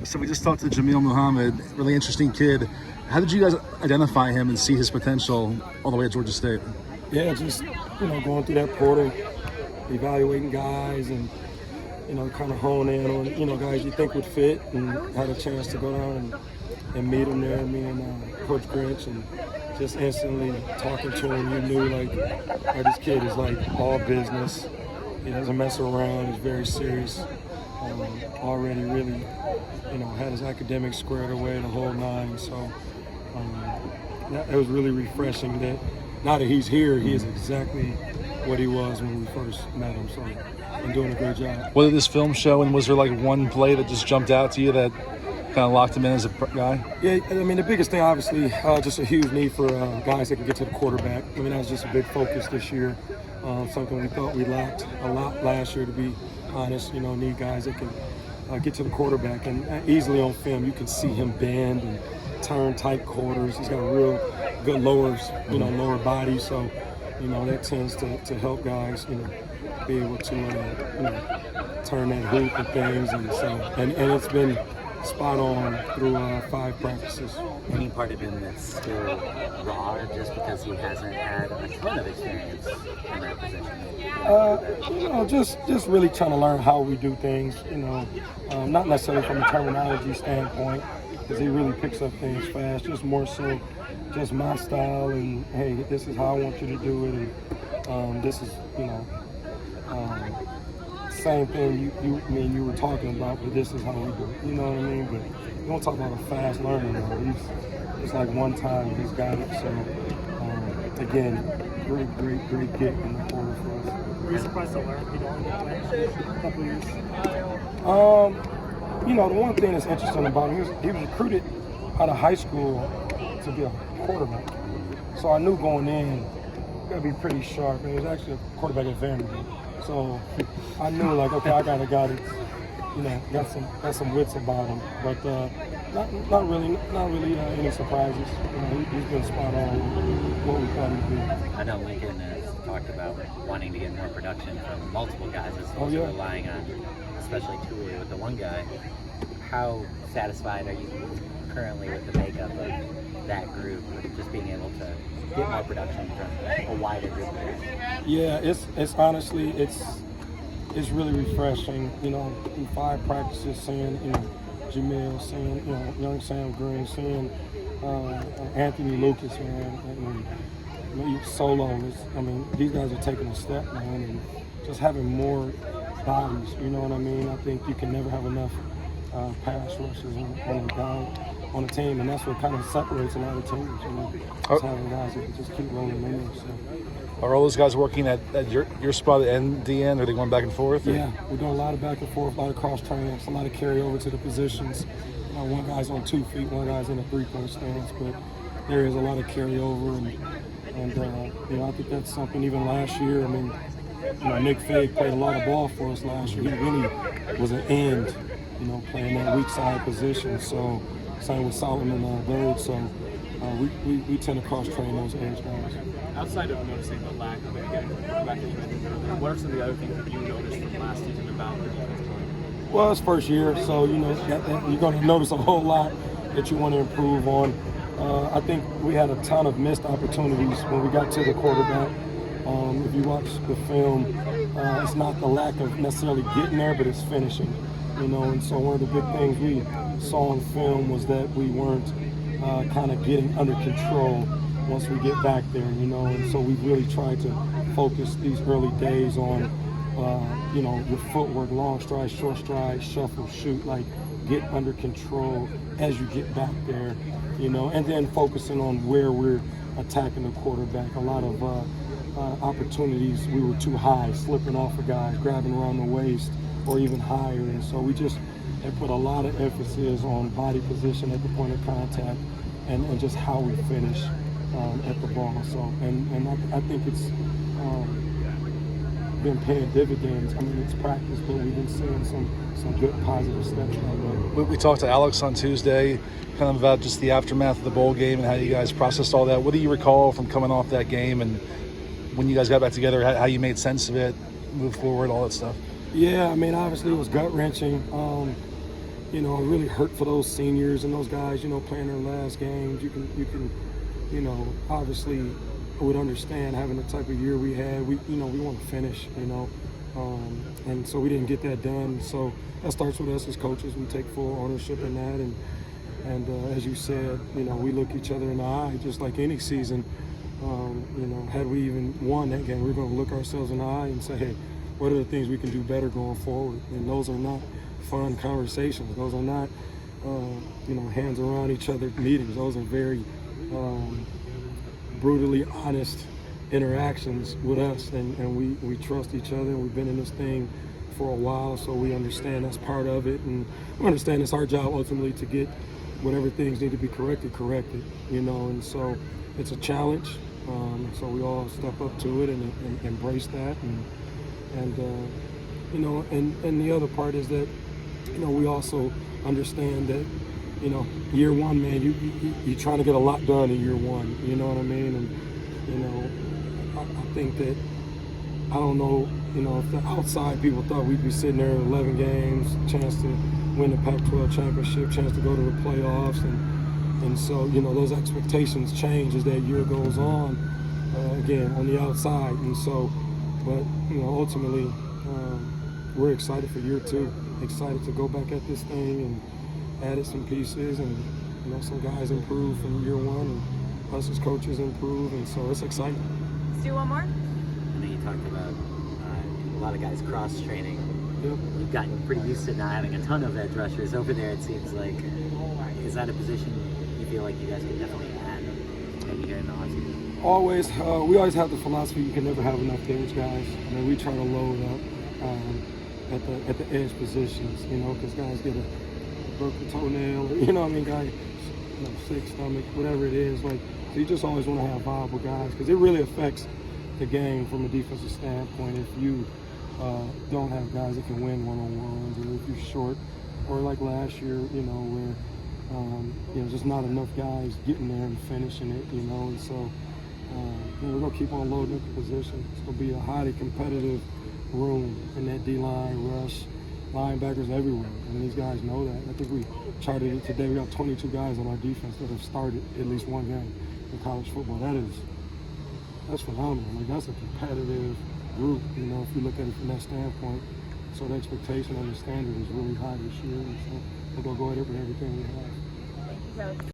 So we just talked to Jameel Muhammad, really interesting kid. How did you guys identify him and see his potential all the way at Georgia State? Yeah, just, going through that portal, evaluating guys and, kind of hone in on, guys you think would fit, and had a chance to go down and meet him there, me and Coach Grinch, and just instantly talking to him, you knew, this kid is, all business. He doesn't mess around. He's very serious. Already really, had his academics squared away, the whole nine. So it was really refreshing that now that he's here, he is exactly what he was when we first met him. So I'm doing a great job. What did this film show, and was there one play that just jumped out to you that kind of locked him in as a guy? Yeah, the biggest thing, obviously, just a huge need for guys that can get to the quarterback. That was just a big focus this year. Something we thought we lacked a lot last year, to be honest. Need guys that can get to the quarterback, and easily on film you can see him bend and turn tight quarters. He's got a real good lower body, so that tends to help guys be able to turn that hoop and things, and it's been spot on through 5 practices. Any part of him that's still raw just because he hasn't had a ton of experience in that position? Just really trying to learn how we do things, not necessarily from a terminology standpoint, because he really picks up things fast, just more so just my style, and hey, this is how I want you to do it, and this is, same thing you were talking about, but this is how we do it. You know what I mean? But you don't talk about a fast learner. It's like one time he's got it. So again, great get in the quarter for us. Were you surprised to learn he don't get a couple years? The one thing that's interesting about him, he was recruited out of high school to be a quarterback. So I knew going in, you gotta be pretty sharp. And he was actually a quarterback at Vanderbilt. So I knew, okay, I got a guy that's, got some wits about him. But not really any surprises. He's been spot on what we thought he'd be. I know Lincoln has talked about wanting to get more production from multiple guys as opposed to relying on, especially two-way with the one guy. How satisfied are you currently with the makeup of that group, with just being able to get more production from a wider group of guys? Yeah, it's honestly, it's really refreshing, in 5 practices, seeing, Jameel, seeing, young Sam Green, seeing Anthony Lucas, man, and Solo. These guys are taking a step, man, and just having more bodies, you know what I mean? I think you can never have enough pass rushes on a team, and that's what kind of separates a lot of teams, just having guys that can just keep rolling in there. So. Are all those guys working at your spot at the end? Are they going back and forth? Or? Yeah, we're doing a lot of back and forth, a lot of cross training, a lot of carryover to the positions. One guy's on 2 feet, one guy's in a 3-point stance, but there is a lot of carryover, and I think that's something. Even last year, Nick Fig played a lot of ball for us last year. He really was an end, playing that weak side position. So same with Solomon Bird. So we tend to cross train those edge guys. Outside of noticing the lack of getting the quarterback that you mentioned earlier, what are some of the other things that you noticed from last season about the defensive line? Well, it's first year, so you're going to notice a whole lot that you want to improve on. I think we had a ton of missed opportunities when we got to the quarterback. If you watch the film, it's not the lack of necessarily getting there, but it's finishing. And so one of the big things we saw in film was that we weren't kind of getting under control once we get back there, and so we really tried to focus these early days on, your footwork, long stride, short stride, shuffle, shoot, get under control as you get back there, and then focusing on where we're attacking the quarterback. A lot of opportunities, we were too high, slipping off of guys, grabbing around the waist, or even higher, and so we just had put a lot of emphasis on body position at the point of contact, and just how we finish at the ball. So, and I think it's been paying dividends. It's practice, but we've been seeing some good positive steps that way. We talked to Alex on Tuesday, kind of about just the aftermath of the bowl game and how you guys processed all that. What do you recall from coming off that game, and when you guys got back together, how you made sense of it, moved forward, all that stuff? Yeah, obviously it was gut-wrenching. you know, really hurt for those seniors and those guys, you know, playing their last games. You can, you know, obviously would understand having the type of year we had. We want to finish, you know, and so we didn't get that done. So that starts with us as coaches. We take full ownership in that, and as you said, you know, we look each other in the eye just like any season. You know, had we even won that game, we're going to look ourselves in the eye and say, hey, what are the things we can do better going forward? And those are not fun conversations. Those are not, you know, hands around each other meetings. Those are very brutally honest interactions with us, and we trust each other. We've been in this thing for a while, so we understand that's part of it, and we understand it's our job ultimately to get whatever things need to be corrected, you know, and so it's a challenge. So we all step up to it and embrace that, and you know, and the other part is that, you know, we also understand that, you know, year one, man, you're trying to get a lot done in year one, you know what I mean? And, you know, I think that, I don't know, you know, if the outside people thought we'd be sitting there 11 games, chance to win the Pac-12 championship, chance to go to the playoffs, and so, you know, those expectations change as that year goes on, again, on the outside. And so, but, you know, ultimately, we're excited for year two, excited to go back at this thing and added some pieces, and, you know, some guys improved from year one, and us as coaches improved, and so it's exciting. Let's do one more. I know you talked about a lot of guys cross-training. Yep. You've gotten pretty used to not having a ton of edge rushers over there, it seems like. Is that a position you feel like you guys can definitely add maybe here in the offseason? Always. We always have the philosophy you can never have enough edge guys. I mean, we try to load up at the edge positions, you know, because guys get a broken toenail, or, you know what I mean, guy, you know, sick stomach, whatever it is. Like, so you just always want to have viable guys, because it really affects the game from a defensive standpoint if you don't have guys that can win one-on-ones, or if you're short, or like last year, you know, where you know, just not enough guys getting there and finishing it, you know, and so you know, we're gonna keep on loading up the position. It's gonna be a highly competitive room in that D-line, rush, linebackers everywhere. I mean, these guys know that. I think we charted it today. We got 22 guys on our defense that have started at least one game in college football. That's phenomenal. Like, that's a competitive group, you know, if you look at it from that standpoint. So the expectation and the standard is really high this year. And so we're gonna go at it with everything we have. Thank you, Coach.